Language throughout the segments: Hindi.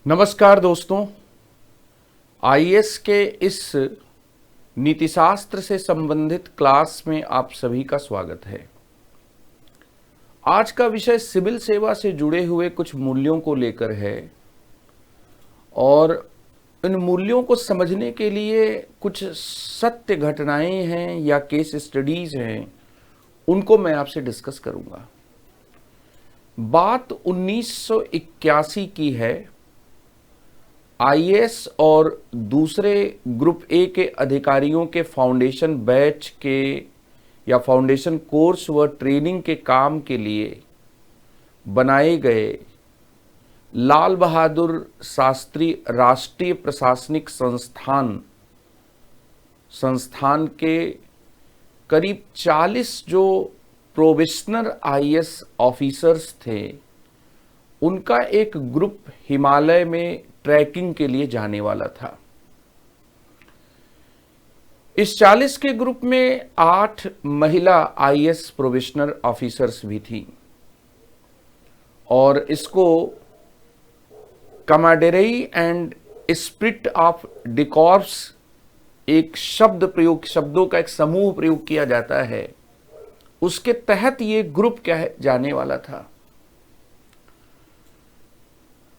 नमस्कार दोस्तों, आईएएस के इस नीतिशास्त्र से संबंधित क्लास में आप सभी का स्वागत है। आज का विषय सिविल सेवा से जुड़े हुए कुछ मूल्यों को लेकर है और इन मूल्यों को समझने के लिए कुछ सत्य घटनाएं हैं या केस स्टडीज हैं, उनको मैं आपसे डिस्कस करूंगा। बात 1981 की है। आईएएस और दूसरे ग्रुप ए के अधिकारियों के फाउंडेशन बैच के या फाउंडेशन कोर्स व ट्रेनिंग के काम के लिए बनाए गए लाल बहादुर शास्त्री राष्ट्रीय प्रशासनिक संस्थान के करीब 40 जो प्रोबेशनर आईएएस ऑफिसर्स थे, उनका एक ग्रुप हिमालय में ट्रैकिंग के लिए जाने वाला था। इस 40 के ग्रुप में 8 महिला आईएएस प्रोबेशनर ऑफिसर्स भी थी और इसको कमाडेरई एंड स्पिरिट ऑफ डिकॉर्प्स एक शब्दों का एक समूह प्रयोग किया जाता है, उसके तहत ये ग्रुप क्या है जाने वाला था।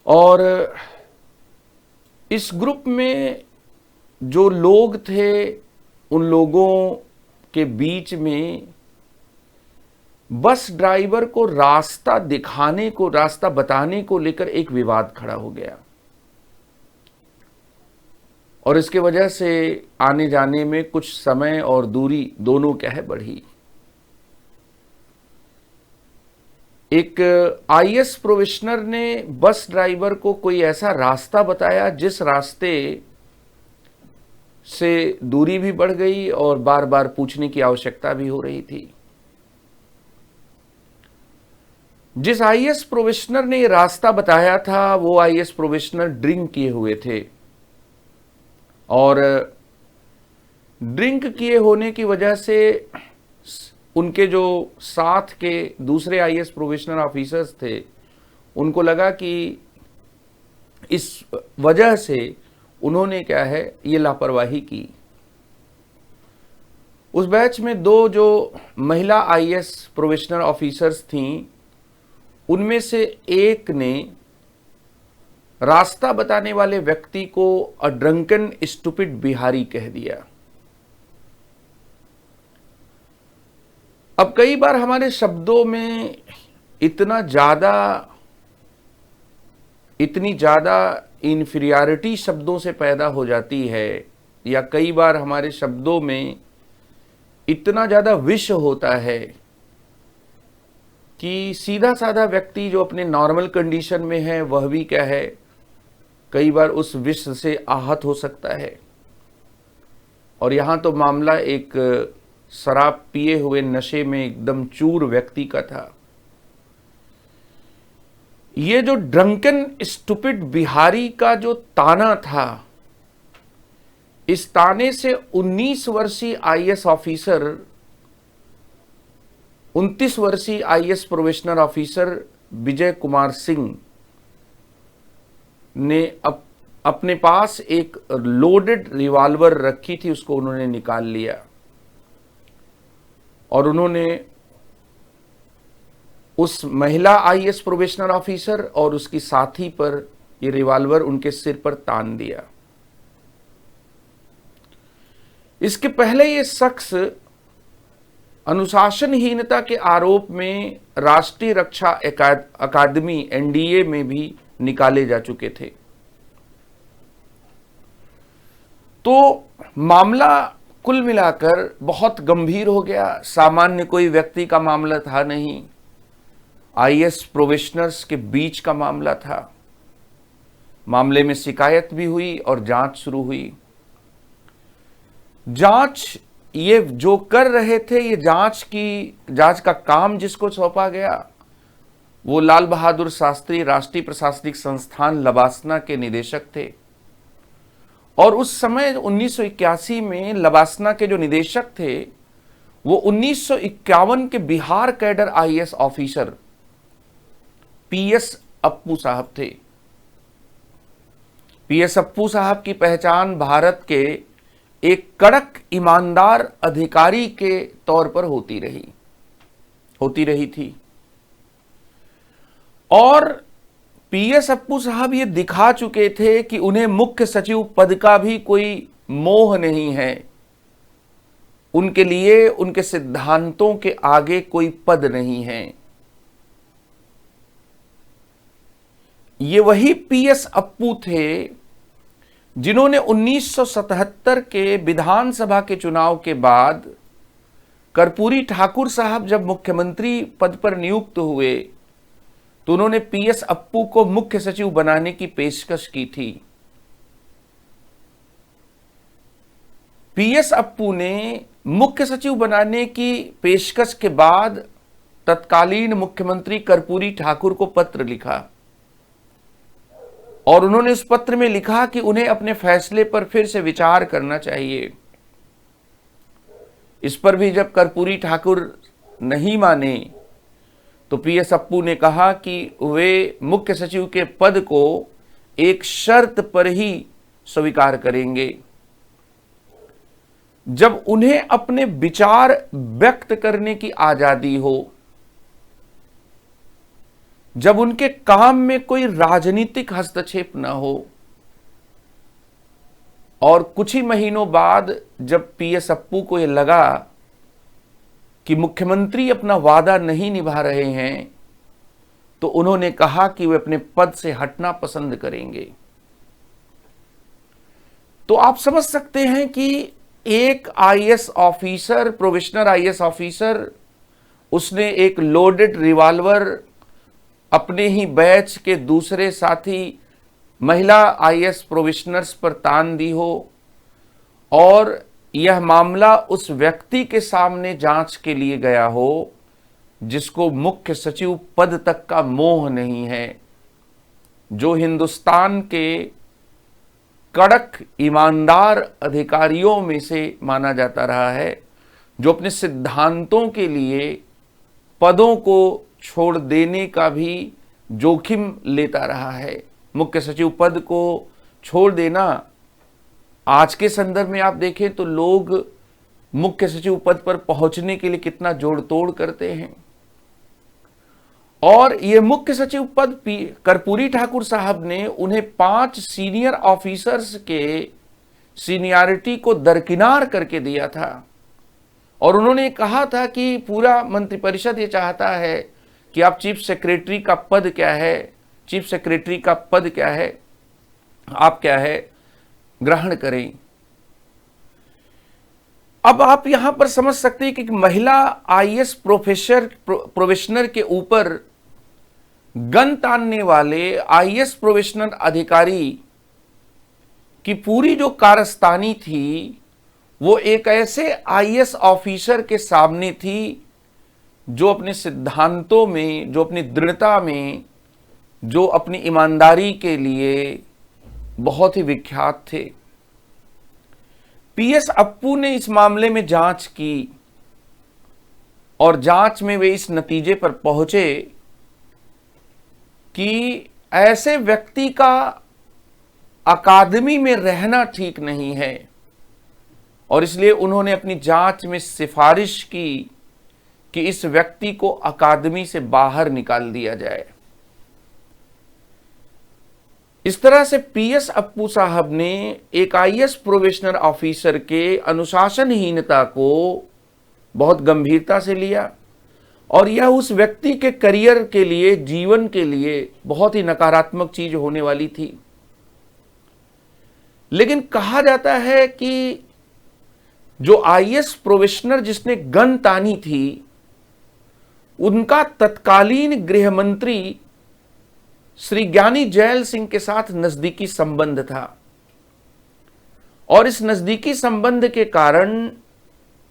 और इस ग्रुप में जो लोग थे, उन लोगों के बीच में बस ड्राइवर को रास्ता बताने को लेकर एक विवाद खड़ा हो गया और इसके वजह से आने जाने में कुछ समय और दूरी दोनों क्या है बढ़ी। एक आईएएस प्रोबेशनर ने बस ड्राइवर को कोई ऐसा रास्ता बताया जिस रास्ते से दूरी भी बढ़ गई और बार बार पूछने की आवश्यकता भी हो रही थी। जिस आईएएस प्रोबेशनर ने ये रास्ता बताया था, वो आईएएस प्रोबेशनर ड्रिंक किए हुए थे और ड्रिंक किए होने की वजह से उनके जो साथ के दूसरे आईएएस प्रोबेशनर ऑफिसर्स थे, उनको लगा कि इस वजह से उन्होंने क्या है ये लापरवाही की। उस बैच में 2 जो महिला आईएएस प्रोबेशनर ऑफिसर्स थीं, उनमें से एक ने रास्ता बताने वाले व्यक्ति को अ ड्रंकन स्टूपिड बिहारी कह दिया। अब कई बार हमारे शब्दों में इतनी ज्यादा इन्फीरियरिटी शब्दों से पैदा हो जाती है, या कई बार हमारे शब्दों में इतना ज्यादा विष होता है कि सीधा साधा व्यक्ति जो अपने नॉर्मल कंडीशन में है, वह भी क्या है कई बार उस विष से आहत हो सकता है। और यहां तो मामला एक शराब पिए हुए नशे में एकदम चूर व्यक्ति का था। ये जो ड्रंकन स्टूपिड बिहारी का जो ताना था, इस ताने से 19 वर्षीय आईएएस ऑफिसर 29 वर्षीय IAS probationer officer Vijay Kumar Singh ने अपने पास एक लोडेड रिवॉल्वर रखी थी, उसको उन्होंने निकाल लिया और उन्होंने उस महिला आईएएस प्रोबेशनर ऑफिसर और उसकी साथी पर ये रिवॉल्वर उनके सिर पर तान दिया। इसके पहले ये शख्स अनुशासनहीनता के आरोप में राष्ट्रीय रक्षा अकादमी एनडीए में भी निकाले जा चुके थे। तो मामला कुल मिलाकर बहुत गंभीर हो गया। सामान्य कोई व्यक्ति का मामला था नहीं, आईएएस प्रोबेशनर्स के बीच का मामला था। मामले में शिकायत भी हुई और जांच शुरू हुई। जांच ये जो कर रहे थे, ये जांच का काम जिसको सौंपा गया, वो लाल बहादुर शास्त्री राष्ट्रीय प्रशासनिक संस्थान लबासना के निदेशक थे। और उस समय 1981 में लबासना के जो निदेशक थे, वो 1951 के Bihar cadre IAS officer PS Appu साहब थे। पीएस अप्पू साहब की पहचान भारत के एक कड़क ईमानदार अधिकारी के तौर पर होती रही थी। और पीएस अप्पू साहब ये दिखा चुके थे कि उन्हें मुख्य सचिव पद का भी कोई मोह नहीं है। उनके लिए उनके सिद्धांतों के आगे कोई पद नहीं है। ये वही पीएस अप्पू थे जिन्होंने 1977 के विधानसभा के चुनाव के बाद कर्पूरी ठाकुर साहब जब मुख्यमंत्री पद पर नियुक्त हुए तो उन्होंने पीएस अप्पू को मुख्य सचिव बनाने की पेशकश की थी। पीएस अप्पू ने मुख्य सचिव बनाने की पेशकश के बाद तत्कालीन मुख्यमंत्री कर्पूरी ठाकुर को पत्र लिखा और उन्होंने उस पत्र में लिखा कि उन्हें अपने फैसले पर फिर से विचार करना चाहिए। इस पर भी जब कर्पूरी ठाकुर नहीं माने तो पीएस अप्पू ने कहा कि वे मुख्य सचिव के पद को एक शर्त पर ही स्वीकार करेंगे, जब उन्हें अपने विचार व्यक्त करने की आजादी हो, जब उनके काम में कोई राजनीतिक हस्तक्षेप न हो। और कुछ ही महीनों बाद जब पीएस अप्पू को यह लगा कि मुख्यमंत्री अपना वादा नहीं निभा रहे हैं तो उन्होंने कहा कि वे अपने पद से हटना पसंद करेंगे। तो आप समझ सकते हैं कि एक IAS officer, probationer IAS officer, उसने एक लोडेड रिवॉल्वर अपने ही बैच के दूसरे साथी महिला आईएएस प्रोबेशनर्स पर तान दी हो और यह मामला उस व्यक्ति के सामने जांच के लिए गया हो जिसको मुख्य सचिव पद तक का मोह नहीं है, जो हिंदुस्तान के कड़क ईमानदार अधिकारियों में से माना जाता रहा है, जो अपने सिद्धांतों के लिए पदों को छोड़ देने का भी जोखिम लेता रहा है। मुख्य सचिव पद को छोड़ देना, आज के संदर्भ में आप देखें तो लोग मुख्य सचिव पद पर पहुंचने के लिए कितना जोड़ तोड़ करते हैं। और ये मुख्य सचिव पद कर्पूरी ठाकुर साहब ने उन्हें 5 सीनियर ऑफिसर्स के सीनियरिटी को दरकिनार करके दिया था और उन्होंने कहा था कि पूरा मंत्रिपरिषद ये चाहता है कि आप चीफ सेक्रेटरी का पद क्या है, चीफ सेक्रेटरी का पद क्या है, आप क्या है ग्रहण करें। अब आप यहां पर समझ सकते हैं कि महिला आईएएस प्रोबेशनर के ऊपर गन तानने वाले आईएएस प्रोबेशनर अधिकारी की पूरी जो कारस्तानी थी वो एक ऐसे आईएएस ऑफिसर के सामने थी जो अपने सिद्धांतों में, जो अपनी दृढ़ता में, जो अपनी ईमानदारी के लिए बहुत ही विख्यात थे। पीएस अप्पू ने इस मामले में जांच की और जांच में वे इस नतीजे पर पहुंचे कि ऐसे व्यक्ति का अकादमी में रहना ठीक नहीं है और इसलिए उन्होंने अपनी जांच में सिफारिश की कि इस व्यक्ति को अकादमी से बाहर निकाल दिया जाए। इस तरह से पीएस अप्पू साहब ने एक आईएएस प्रोबेशनर ऑफिसर के अनुशासनहीनता को बहुत गंभीरता से लिया और यह उस व्यक्ति के करियर के लिए, जीवन के लिए बहुत ही नकारात्मक चीज होने वाली थी। लेकिन कहा जाता है कि जो आईएएस प्रोबेशनर जिसने गन तानी थी, उनका तत्कालीन गृह मंत्री श्री ज्ञानी जैल सिंह के साथ नजदीकी संबंध था और इस नजदीकी संबंध के कारण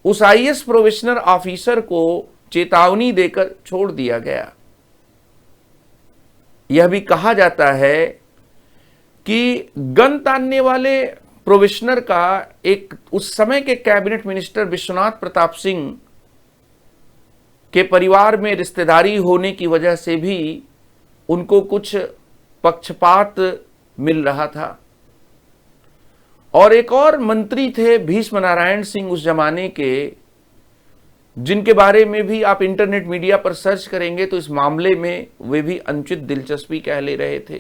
उस आईएएस प्रोबेशनर ऑफिसर को चेतावनी देकर छोड़ दिया गया। यह भी कहा जाता है कि गन तानने वाले प्रोबेशनर का एक उस समय के कैबिनेट मिनिस्टर विश्वनाथ प्रताप सिंह के परिवार में रिश्तेदारी होने की वजह से भी उनको कुछ पक्षपात मिल रहा था और एक और मंत्री थे भीष्म नारायण सिंह उस जमाने के, जिनके बारे में भी आप इंटरनेट मीडिया पर सर्च करेंगे तो इस मामले में वे भी अनुचित दिलचस्पी कह ले रहे थे।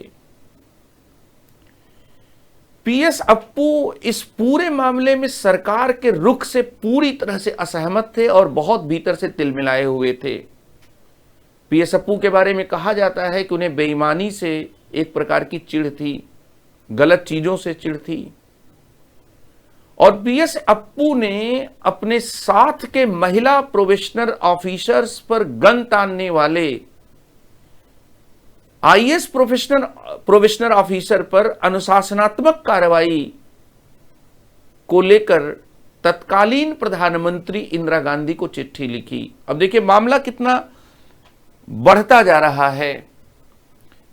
पीएस अप्पू इस पूरे मामले में सरकार के रुख से पूरी तरह से असहमत थे और बहुत भीतर से तिलमिलाए हुए थे। पीएस अप्पू के बारे में कहा जाता है कि उन्हें बेईमानी से एक प्रकार की चिढ़ थी, गलत चीजों से चिढ़ थी। और पीएस अप्पू ने अपने साथ के महिला प्रोबेशनर ऑफिसर्स पर गन तानने वाले आईएएस प्रोबेशनर ऑफिसर पर अनुशासनात्मक कार्रवाई को लेकर तत्कालीन प्रधानमंत्री इंदिरा गांधी को चिट्ठी लिखी। अब देखिए मामला कितना बढ़ता जा रहा है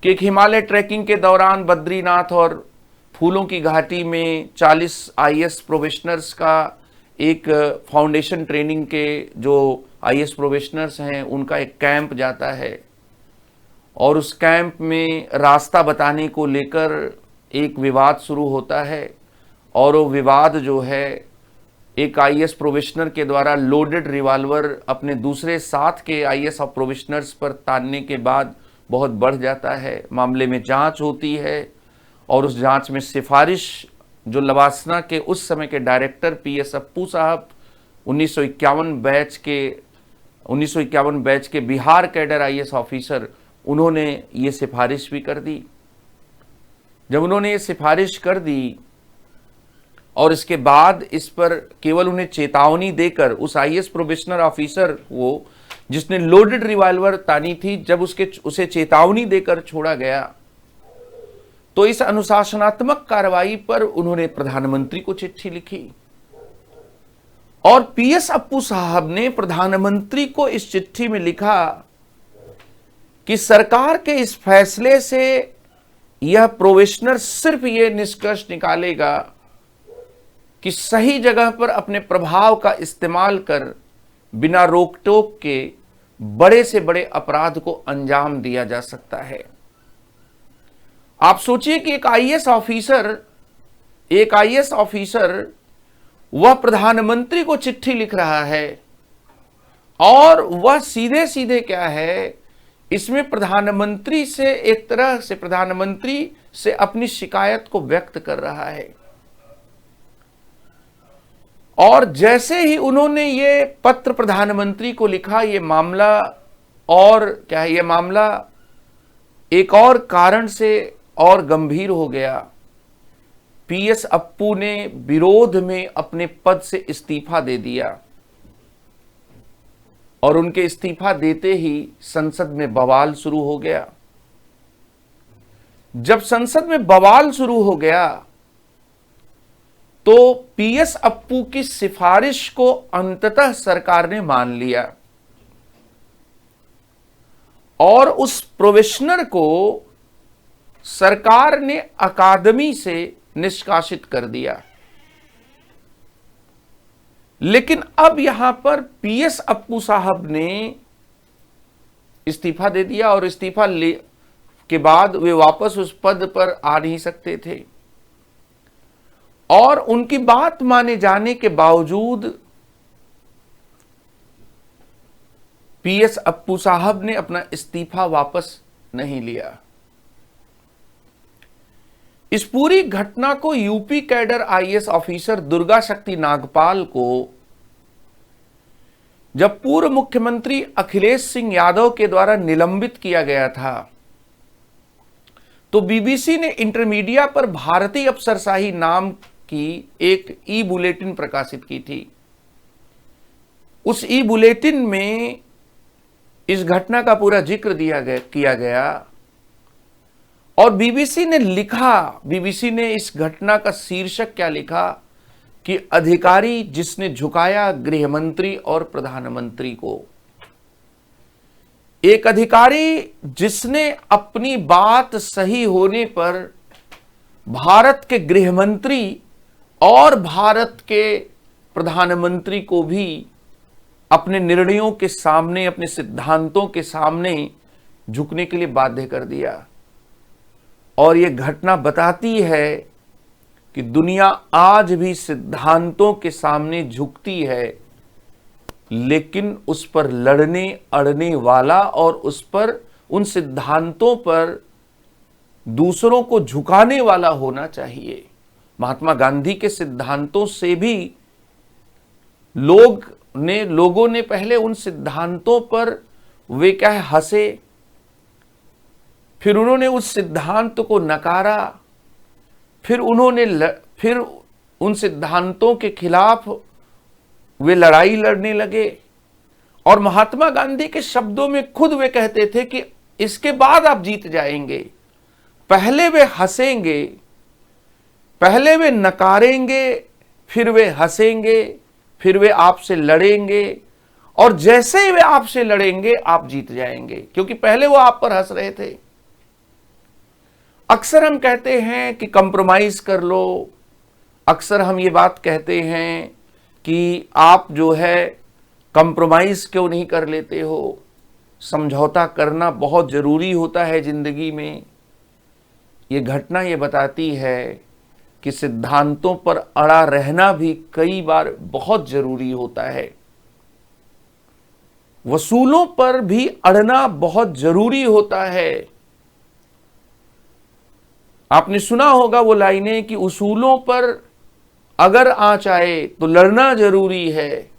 कि एक हिमालय ट्रैकिंग के दौरान बद्रीनाथ और फूलों की घाटी में 40 आईएएस प्रोबेशनर्स का एक फाउंडेशन ट्रेनिंग के जो आईएएस प्रोबेशनर्स हैं उनका एक कैंप जाता है और उस कैंप में रास्ता बताने को लेकर एक विवाद शुरू होता है और वो विवाद जो है एक आईएएस प्रोबेशनर के द्वारा लोडेड रिवॉल्वर अपने दूसरे साथ के आईएएस प्रोबेशनर्स पर तानने के बाद बहुत बढ़ जाता है। मामले में जांच होती है और उस जांच में सिफारिश जो लवासना के उस समय के डायरेक्टर पीएस अप्पू साहब 1951 बैच के बिहार कैडर आईएएस ऑफिसर, उन्होंने ये सिफारिश भी कर दी। जब उन्होंने ये सिफारिश कर दी और इसके बाद इस पर केवल उन्हें चेतावनी देकर उस आईएएस प्रोबेशनर ऑफिसर को जिसने लोडेड रिवॉल्वर तानी थी, जब उसे चेतावनी देकर छोड़ा गया तो इस अनुशासनात्मक कार्रवाई पर उन्होंने प्रधानमंत्री को चिट्ठी लिखी और पीएस अप्पू साहब ने प्रधानमंत्री को इस चिट्ठी में लिखा कि सरकार के इस फैसले से यह प्रोबेशनर सिर्फ ये निष्कर्ष निकालेगा कि सही जगह पर अपने प्रभाव का इस्तेमाल कर बिना रोक टोक के बड़े से बड़े अपराध को अंजाम दिया जा सकता है। आप सोचिए कि एक आईएएस ऑफिसर वह प्रधानमंत्री को चिट्ठी लिख रहा है और वह सीधे सीधे क्या है, इसमें प्रधानमंत्री से एक तरह से प्रधानमंत्री से अपनी शिकायत को व्यक्त कर रहा है। और जैसे ही उन्होंने ये पत्र प्रधानमंत्री को लिखा, ये मामला और क्या है, ये मामला एक और कारण से और गंभीर हो गया। पीएस अप्पू ने विरोध में अपने पद से इस्तीफा दे दिया और उनके इस्तीफा देते ही संसद में बवाल शुरू हो गया। जब संसद में बवाल शुरू हो गया तो पीएस अप्पू की सिफारिश को अंततः सरकार ने मान लिया और उस प्रोबेशनर को सरकार ने अकादमी से निष्कासित कर दिया। लेकिन अब यहां पर पीएस अप्पू साहब ने इस्तीफा दे दिया और इस्तीफा ले के बाद वे वापस उस पद पर आ नहीं सकते थे और उनकी बात माने जाने के बावजूद पीएस अप्पू साहब ने अपना इस्तीफा वापस नहीं लिया। इस पूरी घटना को UP cadre IAS officer Durga शक्ति नागपाल को जब पूर्व मुख्यमंत्री अखिलेश सिंह यादव के द्वारा निलंबित किया गया था तो बीबीसी ने इंटरमीडिया पर भारतीय अफसरशाही नाम की एक ई बुलेटिन प्रकाशित की थी। उस ई बुलेटिन में इस घटना का पूरा जिक्र किया गया और बीबीसी ने इस घटना का शीर्षक क्या लिखा कि अधिकारी जिसने झुकाया गृह मंत्री और प्रधानमंत्री को। एक अधिकारी जिसने अपनी बात सही होने पर भारत के गृह मंत्री और भारत के प्रधानमंत्री को भी अपने निर्णयों के सामने, अपने सिद्धांतों के सामने झुकने के लिए बाध्य कर दिया। और यह घटना बताती है कि दुनिया आज भी सिद्धांतों के सामने झुकती है, लेकिन उस पर लड़ने अड़ने वाला और उस पर उन सिद्धांतों पर दूसरों को झुकाने वाला होना चाहिए। महात्मा गांधी के सिद्धांतों से भी लोगों ने पहले उन सिद्धांतों पर वे क्या है हंसे, फिर उन्होंने उस सिद्धांत को नकारा, फिर उन सिद्धांतों के खिलाफ वे लड़ाई लड़ने लगे। और महात्मा गांधी के शब्दों में खुद वे कहते थे कि इसके बाद आप जीत जाएंगे। पहले वे हंसेंगे, पहले वे नकारेंगे, फिर वे हंसेंगे, फिर वे आपसे लड़ेंगे, और जैसे ही वे आपसे लड़ेंगे आप जीत जाएंगे, क्योंकि पहले वो आप पर हंस रहे थे। अक्सर हम कहते हैं कि कंप्रोमाइज कर लो, अक्सर हम ये बात कहते हैं कि आप जो है कंप्रोमाइज क्यों नहीं कर लेते हो, समझौता करना बहुत जरूरी होता है जिंदगी में। ये घटना ये बताती है कि सिद्धांतों पर अड़ा रहना भी कई बार बहुत जरूरी होता है। वसूलों पर भी अड़ना बहुत जरूरी होता है। आपने सुना होगा वो लाइनें कि उसूलों पर अगर आंच आए तो लड़ना जरूरी है,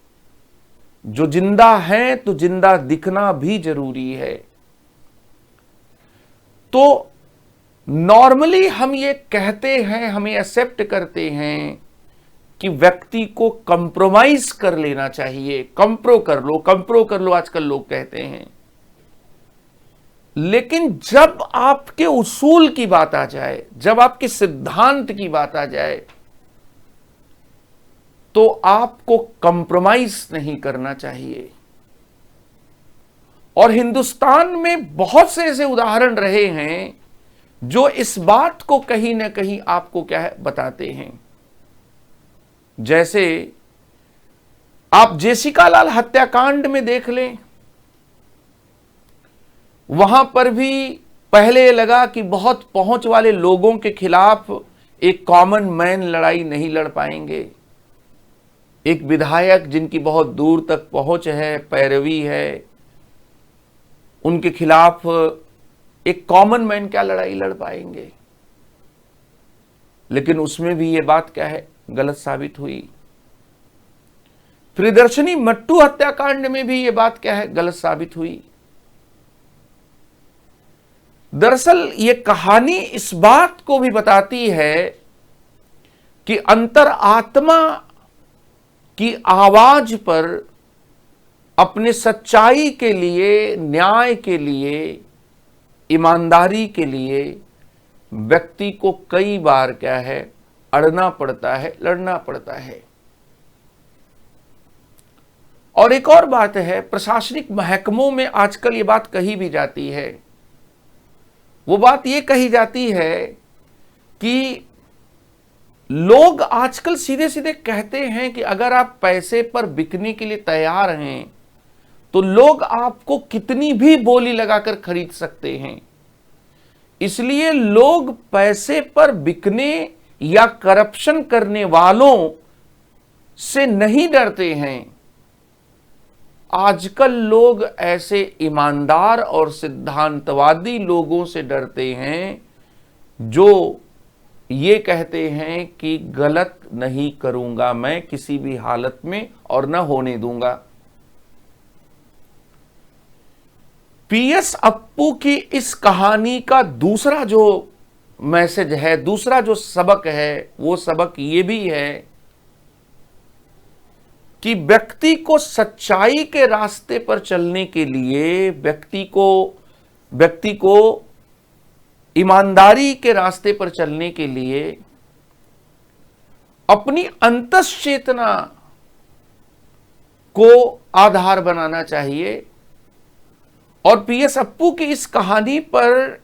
जो जिंदा है तो जिंदा दिखना भी जरूरी है। तो नॉर्मली हम ये कहते हैं, हमें एक्सेप्ट करते हैं कि व्यक्ति को कंप्रोमाइज कर लेना चाहिए, कंप्रो कर लो आजकल लोग कहते हैं। लेकिन जब आपके उसूल की बात आ जाए, जब आपके सिद्धांत की बात आ जाए, तो आपको कंप्रोमाइज नहीं करना चाहिए। और हिंदुस्तान में बहुत से ऐसे उदाहरण रहे हैं जो इस बात को कहीं ना कहीं आपको क्या है बताते हैं। जैसे आप जेसिका लाल हत्याकांड में देख लें, वहां पर भी पहले लगा कि बहुत पहुंच वाले लोगों के खिलाफ एक कॉमन मैन लड़ाई नहीं लड़ पाएंगे। एक विधायक जिनकी बहुत दूर तक पहुंच है, पैरवी है, उनके खिलाफ एक कॉमन मैन क्या लड़ाई लड़ पाएंगे। लेकिन उसमें भी ये बात क्या है गलत साबित हुई। प्रियदर्शनी मट्टू हत्याकांड में भी ये बात क्या है गलत साबित हुई। दरअसल ये कहानी इस बात को भी बताती है कि अंतरात्मा की आवाज पर अपने सच्चाई के लिए, न्याय के लिए, ईमानदारी के लिए व्यक्ति को कई बार क्या है अड़ना पड़ता है, लड़ना पड़ता है। और एक और बात है, प्रशासनिक महकमों में आजकल ये बात कही भी जाती है। वो बात ये कही जाती है कि लोग आजकल सीधे सीधे कहते हैं कि अगर आप पैसे पर बिकने के लिए तैयार हैं तो लोग आपको कितनी भी बोली लगाकर खरीद सकते हैं। इसलिए लोग पैसे पर बिकने या करप्शन करने वालों से नहीं डरते हैं। आजकल लोग ऐसे ईमानदार और सिद्धांतवादी लोगों से डरते हैं जो ये कहते हैं कि गलत नहीं करूंगा मैं किसी भी हालत में और न होने दूंगा। पीएस अप्पू की इस कहानी का दूसरा जो मैसेज है, दूसरा जो सबक है, वो सबक ये भी है कि व्यक्ति को सच्चाई के रास्ते पर चलने के लिए, व्यक्ति को ईमानदारी के रास्ते पर चलने के लिए अपनी अंतश्चेतना को आधार बनाना चाहिए। और पीएस अप्पू की इस कहानी पर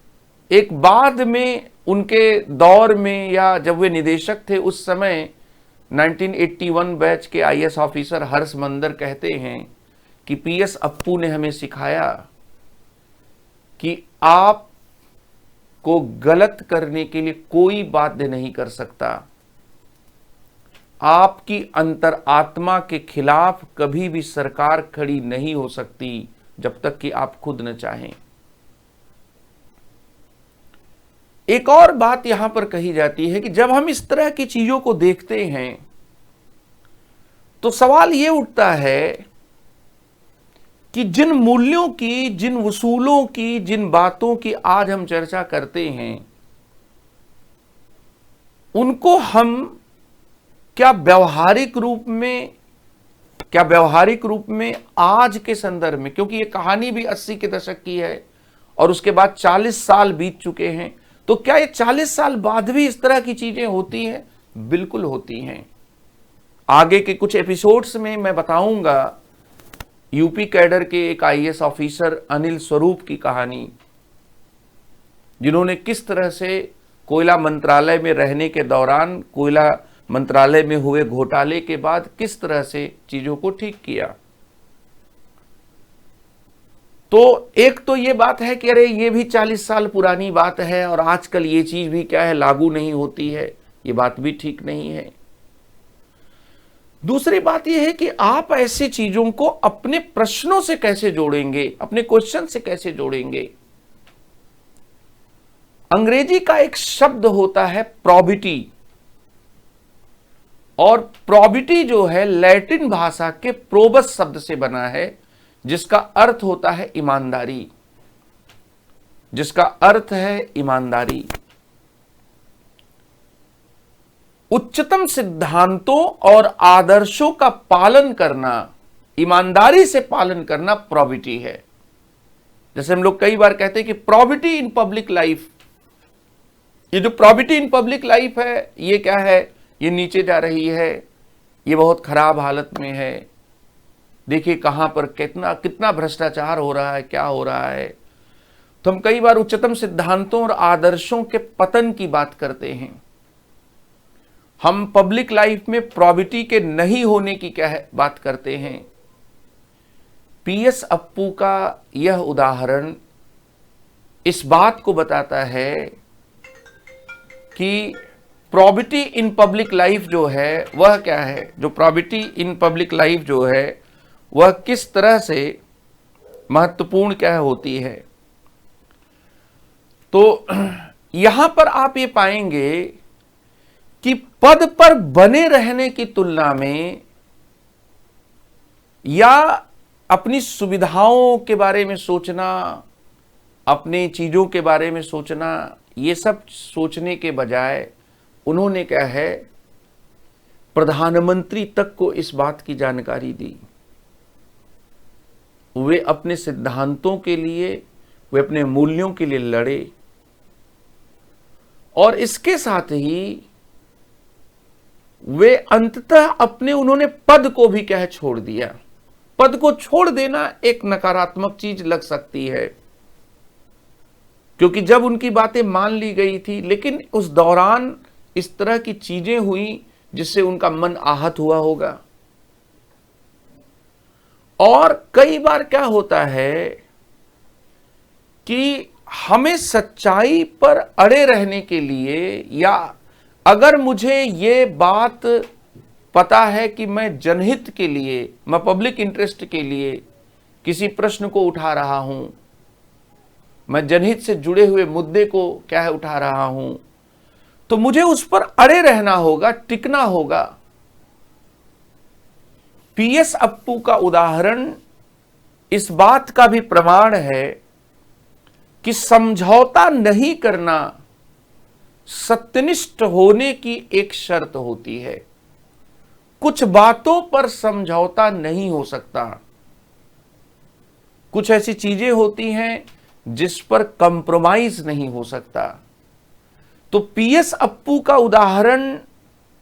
एक बाद में उनके दौर में या जब वे निदेशक थे उस समय 1981 बैच के आईएएस ऑफिसर हर्ष मंदर कहते हैं कि पीएस अप्पू ने हमें सिखाया कि आप को गलत करने के लिए कोई बाध्य नहीं कर सकता। आपकी अंतरात्मा के खिलाफ कभी भी सरकार खड़ी नहीं हो सकती जब तक कि आप खुद न चाहें। एक और बात यहां पर कही जाती है कि जब हम इस तरह की चीजों को देखते हैं तो सवाल यह उठता है कि जिन मूल्यों की, जिन उसूलों की, जिन बातों की आज हम चर्चा करते हैं, उनको हम क्या व्यावहारिक रूप में आज के संदर्भ में, क्योंकि ये कहानी भी 80 के दशक की है और उसके बाद 40 साल बीत चुके हैं, तो क्या ये 40 साल बाद भी इस तरह की चीजें होती हैं? बिल्कुल होती हैं। आगे के कुछ एपिसोड्स में मैं बताऊंगा यूपी कैडर के एक आईएएस ऑफिसर अनिल स्वरूप की कहानी, जिन्होंने किस तरह से कोयला मंत्रालय में रहने के दौरान, कोयला मंत्रालय में हुए घोटाले के बाद किस तरह से चीजों को ठीक किया। तो एक तो ये बात है कि अरे ये भी 40 साल पुरानी बात है और आजकल ये चीज भी क्या है, लागू नहीं होती है, ये बात भी ठीक नहीं है। दूसरी बात यह है कि आप ऐसी चीजों को अपने प्रश्नों से कैसे जोड़ेंगे, अपने क्वेश्चन से कैसे जोड़ेंगे। अंग्रेजी का एक शब्द होता है प्रोबिटी, और प्रोबिटी जो है लैटिन भाषा के प्रोबस शब्द से बना है, जिसका अर्थ होता है ईमानदारी, जिसका अर्थ है ईमानदारी। उच्चतम सिद्धांतों और आदर्शों का पालन करना, ईमानदारी से पालन करना प्रोबिटी है। जैसे हम लोग कई बार कहते हैं कि प्रोबिटी इन पब्लिक लाइफ, ये जो प्रोबिटी इन पब्लिक लाइफ है, ये क्या है, ये नीचे जा रही है, ये बहुत खराब हालत में है, देखिए कहां पर कितना भ्रष्टाचार हो रहा है, क्या हो रहा है। तो हम कई बार उच्चतम सिद्धांतों और आदर्शों के पतन की बात करते हैं। हम पब्लिक लाइफ में प्रोबिटी के नहीं होने की क्या है बात करते हैं। पीएस अप्पू का यह उदाहरण इस बात को बताता है कि प्रोबिटी इन पब्लिक लाइफ जो है वह क्या है, जो प्रोबिटी इन पब्लिक लाइफ जो है वह किस तरह से महत्वपूर्ण क्या होती है। तो यहां पर आप ये पाएंगे कि पद पर बने रहने की तुलना में या अपनी सुविधाओं के बारे में सोचना, अपनी चीजों के बारे में सोचना, ये सब सोचने के बजाय उन्होंने क्या है, प्रधानमंत्री तक को इस बात की जानकारी दी। वे अपने सिद्धांतों के लिए, वे अपने मूल्यों के लिए लड़े, और इसके साथ ही वे अंततः उन्होंने पद को भी क्या है छोड़ दिया। पद को छोड़ देना एक नकारात्मक चीज लग सकती है, क्योंकि जब उनकी बातें मान ली गई थी, लेकिन उस दौरान इस तरह की चीजें हुई जिससे उनका मन आहत हुआ होगा। और कई बार क्या होता है कि हमें सच्चाई पर अड़े रहने के लिए, या अगर मुझे ये बात पता है कि मैं जनहित के लिए, मैं पब्लिक इंटरेस्ट के लिए किसी प्रश्न को उठा रहा हूं, मैं जनहित से जुड़े हुए मुद्दे को क्या है उठा रहा हूं, तो मुझे उस पर अड़े रहना होगा, टिकना होगा। पीएस अप्पू का उदाहरण इस बात का भी प्रमाण है कि समझौता नहीं करना सत्यनिष्ठ होने की एक शर्त होती है। कुछ बातों पर समझौता नहीं हो सकता, कुछ ऐसी चीजें होती हैं जिस पर कंप्रोमाइज नहीं हो सकता। तो पीएस अप्पू का उदाहरण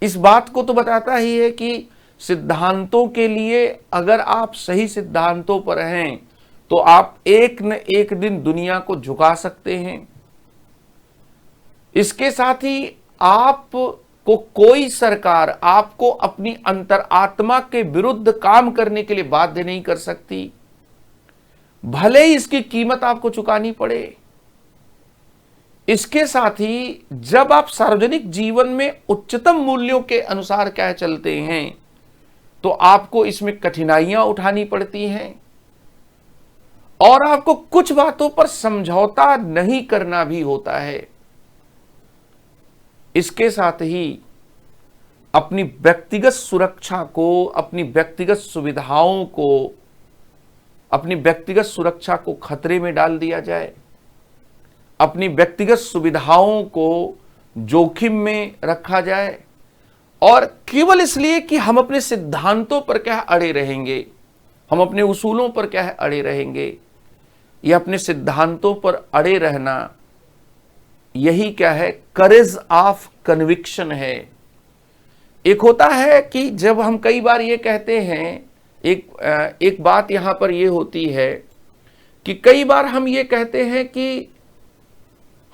इस बात को तो बताता ही है कि सिद्धांतों के लिए अगर आप सही सिद्धांतों पर हैं तो आप एक न एक दिन दुनिया को झुका सकते हैं। इसके साथ ही आपको कोई सरकार आपको अपनी अंतरात्मा के विरुद्ध काम करने के लिए बाध्य नहीं कर सकती, भले ही इसकी कीमत आपको चुकानी पड़े। इसके साथ ही जब आप सार्वजनिक जीवन में उच्चतम मूल्यों के अनुसार क्या चलते हैं तो आपको इसमें कठिनाइयां उठानी पड़ती हैं और आपको कुछ बातों पर समझौता नहीं करना भी होता है। इसके साथ ही अपनी व्यक्तिगत सुरक्षा को, अपनी व्यक्तिगत सुविधाओं को, अपनी व्यक्तिगत सुरक्षा को खतरे में डाल दिया जाए, अपनी व्यक्तिगत सुविधाओं को जोखिम में रखा जाए और केवल इसलिए कि हम अपने सिद्धांतों पर क्या अड़े रहेंगे, हम अपने उसूलों पर क्या अड़े रहेंगे। यह अपने सिद्धांतों पर अड़े रहना, यही क्या है, करेज ऑफ कन्विक्शन है। एक होता है कि जब हम कई बार ये कहते हैं, एक बात यहां पर ये होती है कि कई बार हम ये कहते हैं कि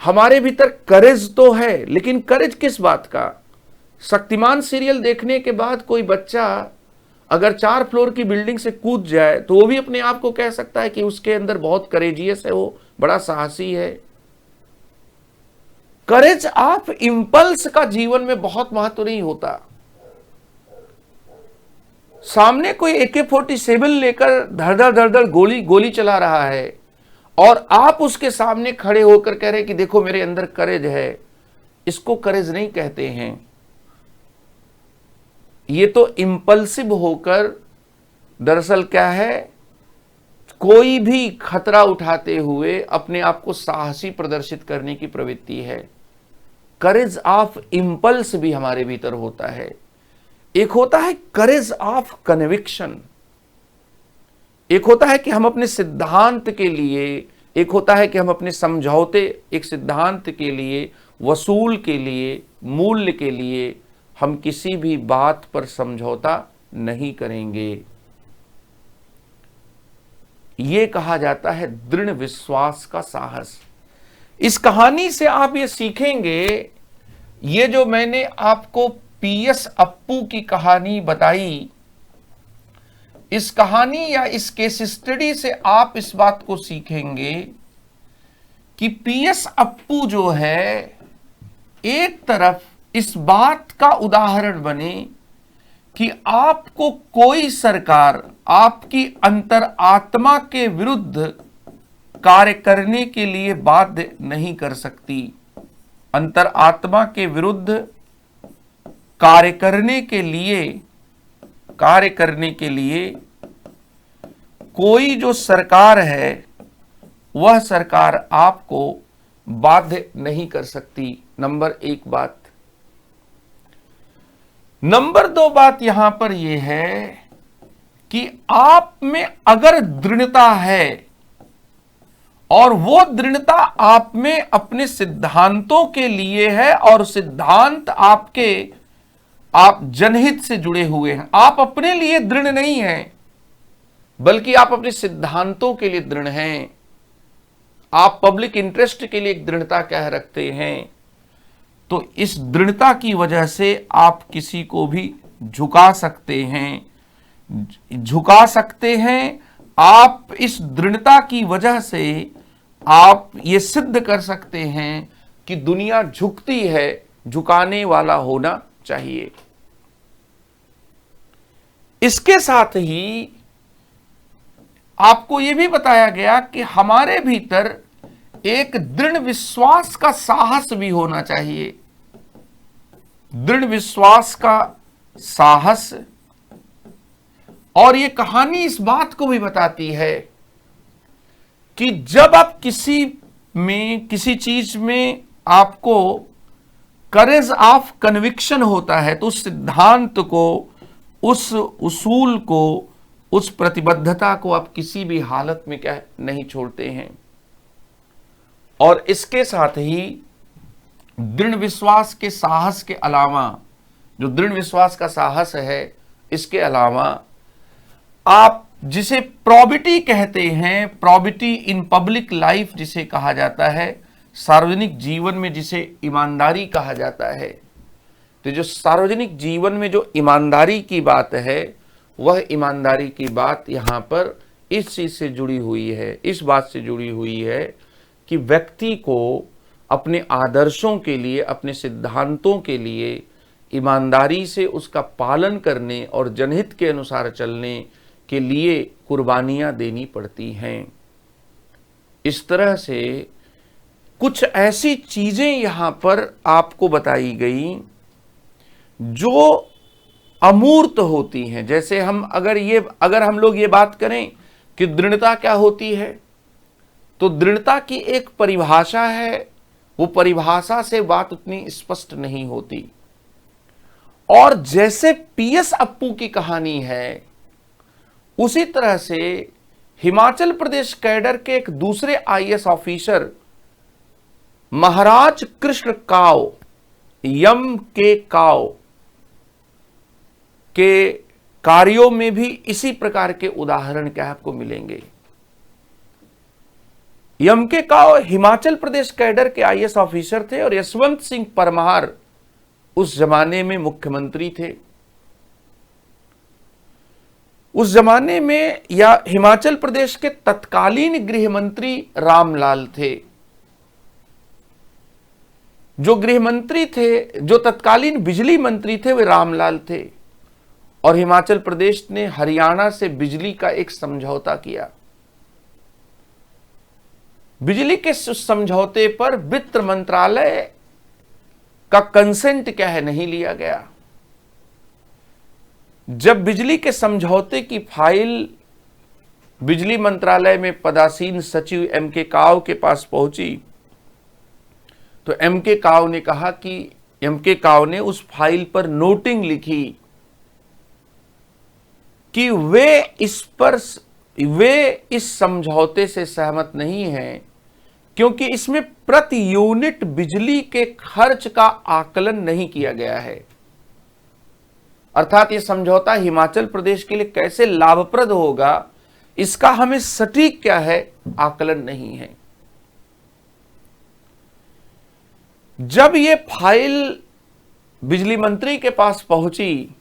हमारे भीतर करेज तो है, लेकिन करेज किस बात का। शक्तिमान सीरियल देखने के बाद कोई बच्चा अगर 4 फ्लोर की बिल्डिंग से कूद जाए तो वो भी अपने आप को कह सकता है कि उसके अंदर बहुत करेजियस है, वो बड़ा साहसी है। करेज ऑफ इंपल्स का जीवन में बहुत महत्व नहीं होता। सामने कोई AK-47 लेकर धड़ धड़ गोली चला रहा है और आप उसके सामने खड़े होकर कह रहे कि देखो मेरे अंदर करेज है, इसको करेज नहीं कहते हैं। ये तो इंपल्सिव होकर दरअसल क्या है, कोई भी खतरा उठाते हुए अपने आप को साहसी प्रदर्शित करने की प्रवृत्ति है। करेज ऑफ इंपल्स भी हमारे भीतर होता है। एक होता है करेज ऑफ कन्विक्शन, एक होता है कि हम अपने सिद्धांत के लिए, एक होता है कि हम अपने समझौते एक सिद्धांत के लिए, वसूल के लिए, मूल्य के लिए हम किसी भी बात पर समझौता नहीं करेंगे। यह कहा जाता है दृढ़ विश्वास का साहस। इस कहानी से आप ये सीखेंगे, ये जो मैंने आपको PS अप्पू की कहानी बताई, इस कहानी या इस केस स्टडी से आप इस बात को सीखेंगे कि PS अप्पू जो है एक तरफ इस बात का उदाहरण बने कि आपको कोई सरकार आपकी अंतरात्मा के विरुद्ध कार्य करने के लिए बाध्य नहीं कर सकती। अंतरात्मा के विरुद्ध कार्य करने के लिए कोई जो सरकार है वह सरकार आपको बाध्य नहीं कर सकती। नंबर 1 बात। नंबर 2 बात यहां पर यह है कि आप में अगर दृढ़ता है और वो दृढ़ता आप में अपने सिद्धांतों के लिए है और सिद्धांत आप जनहित से जुड़े हुए हैं, आप अपने लिए दृढ़ नहीं हैं बल्कि आप अपने सिद्धांतों के लिए दृढ़ हैं, आप पब्लिक इंटरेस्ट के लिए एक दृढ़ता क्या रखते हैं, तो इस दृढ़ता की वजह से आप किसी को भी झुका सकते हैं। आप इस दृढ़ता की वजह से आप ये सिद्ध कर सकते हैं कि दुनिया झुकती है, झुकाने वाला होना चाहिए। इसके साथ ही आपको यह भी बताया गया कि हमारे भीतर एक दृढ़ विश्वास का साहस भी होना चाहिए। दृढ़ विश्वास का साहस। और यह कहानी इस बात को भी बताती है कि जब आप किसी चीज में आपको करेज ऑफ कन्विक्शन होता है तो उस सिद्धांत को, उस उसूल को, उस प्रतिबद्धता को आप किसी भी हालत में क्या नहीं छोड़ते हैं। और इसके साथ ही दृढ़ विश्वास के साहस के अलावा, जो दृढ़ विश्वास का साहस है, इसके अलावा आप जिसे प्रोबिटी कहते हैं, प्रोबिटी इन पब्लिक लाइफ जिसे कहा जाता है, सार्वजनिक जीवन में जिसे ईमानदारी कहा जाता है, तो जो सार्वजनिक जीवन में जो ईमानदारी की बात है, वह ईमानदारी की बात यहां पर इस चीज से जुड़ी हुई है, इस बात से जुड़ी हुई है कि व्यक्ति को अपने आदर्शों के लिए, अपने सिद्धांतों के लिए ईमानदारी से उसका पालन करने और जनहित के अनुसार चलने के लिए कुर्बानियां देनी पड़ती हैं। इस तरह से कुछ ऐसी चीजें यहां पर आपको बताई गई जो अमूर्त होती हैं। जैसे अगर हम लोग ये बात करें कि दृढ़ता क्या होती है, तो दृढ़ता की एक परिभाषा है, वो परिभाषा से बात उतनी स्पष्ट नहीं होती। और जैसे पीएस अप्पू की कहानी है, उसी तरह से हिमाचल प्रदेश कैडर के एक दूसरे आईएएस ऑफिसर महाराज कृष्ण काव, यम के काव के कार्यों में भी इसी प्रकार के उदाहरण क्या आपको मिलेंगे। यम के काव हिमाचल प्रदेश कैडर के आईएएस ऑफिसर थे और यशवंत सिंह परमार उस जमाने में मुख्यमंत्री थे। उस जमाने में या हिमाचल प्रदेश के तत्कालीन गृह मंत्री रामलाल थे। जो गृह मंत्री थे, जो तत्कालीन बिजली मंत्री थे, वे रामलाल थे। और हिमाचल प्रदेश ने हरियाणा से बिजली का एक समझौता किया। बिजली के समझौते पर वित्त मंत्रालय का कंसेंट क्या है, नहीं लिया गया। जब बिजली के समझौते की फाइल बिजली मंत्रालय में पदासीन सचिव एम के काव के पास पहुंची, तो एम के काव ने कहा कि एम के काव ने उस फाइल पर नोटिंग लिखी कि वे इस समझौते से सहमत नहीं हैं, क्योंकि इसमें प्रति यूनिट बिजली के खर्च का आकलन नहीं किया गया है। अर्थात यह समझौता हिमाचल प्रदेश के लिए कैसे लाभप्रद होगा, इसका हमें सटीक क्या है, आकलन नहीं है। जब यह फाइल बिजली मंत्री के पास पहुंची,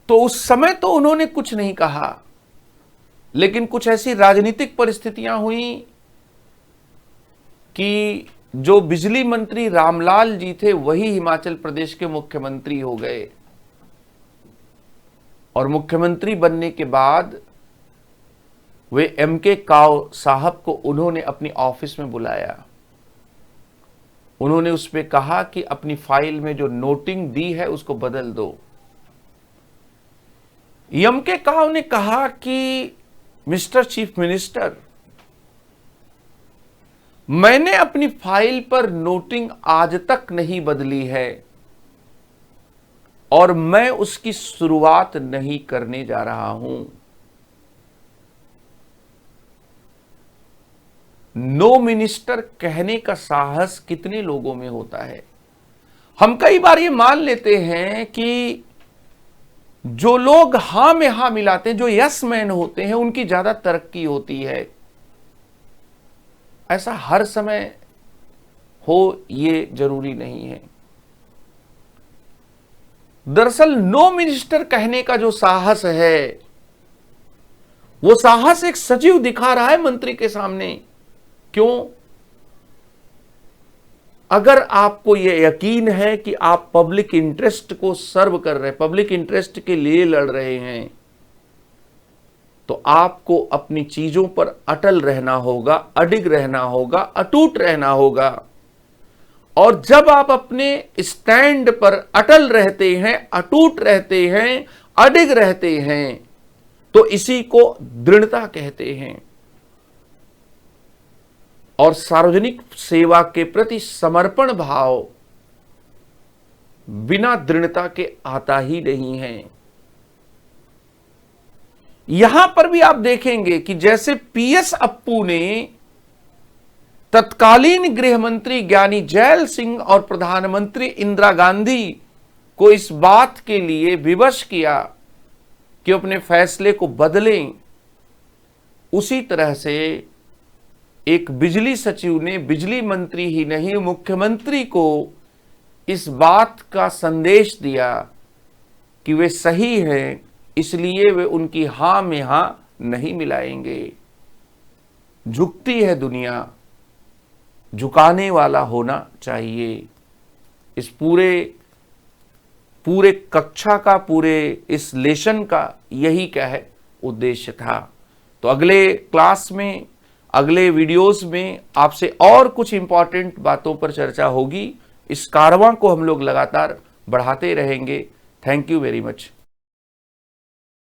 तो उस समय तो उन्होंने कुछ नहीं कहा, लेकिन कुछ ऐसी राजनीतिक परिस्थितियां हुई कि जो बिजली मंत्री रामलाल जी थे, वही हिमाचल प्रदेश के मुख्यमंत्री हो गए। और मुख्यमंत्री बनने के बाद वे एम के काव साहब को उन्होंने अपनी ऑफिस में बुलाया। उन्होंने उस पे कहा कि अपनी फाइल में जो नोटिंग दी है उसको बदल दो। एम के काव ने कहा कि मिस्टर चीफ मिनिस्टर, मैंने अपनी फाइल पर नोटिंग आज तक नहीं बदली है और मैं उसकी शुरुआत नहीं करने जा रहा हूं। नो मिनिस्टर कहने का साहस कितने लोगों में होता है। हम कई बार ये मान लेते हैं कि जो लोग हां में हां मिलाते हैं, जो यस मैन होते हैं, उनकी ज्यादा तरक्की होती है। ऐसा हर समय हो ये जरूरी नहीं है। दरअसल नो मिनिस्टर कहने का जो साहस है, वो साहस एक सचिव दिखा रहा है मंत्री के सामने। क्यों? अगर आपको यह यकीन है कि आप पब्लिक इंटरेस्ट को सर्व कर रहे हैं, पब्लिक इंटरेस्ट के लिए लड़ रहे हैं, तो आपको अपनी चीजों पर अटल रहना होगा, अडिग रहना होगा, अटूट रहना होगा। और जब आप अपने स्टैंड पर अटल रहते हैं, अटूट रहते हैं, अडिग रहते हैं, तो इसी को दृढ़ता कहते हैं। और सार्वजनिक सेवा के प्रति समर्पण भाव बिना दृढ़ता के आता ही नहीं है। यहां पर भी आप देखेंगे कि जैसे पीएस अप्पू ने तत्कालीन गृह मंत्री ज्ञानी जैल सिंह और प्रधानमंत्री इंदिरा गांधी को इस बात के लिए विवश किया कि अपने फैसले को बदलें, उसी तरह से एक बिजली सचिव ने बिजली मंत्री ही नहीं, मुख्यमंत्री को इस बात का संदेश दिया कि वे सही हैं, इसलिए वे उनकी हां में हां नहीं मिलाएंगे। झुकती है दुनिया, झुकाने वाला होना चाहिए। इस पूरे कक्षा का, पूरे इस लेसन का यही क्या है, उद्देश्य था। तो अगले क्लास में, अगले वीडियोस में आपसे और कुछ इंपॉर्टेंट बातों पर चर्चा होगी। इस कारवां को हम लोग लगातार बढ़ाते रहेंगे। Thank you very much.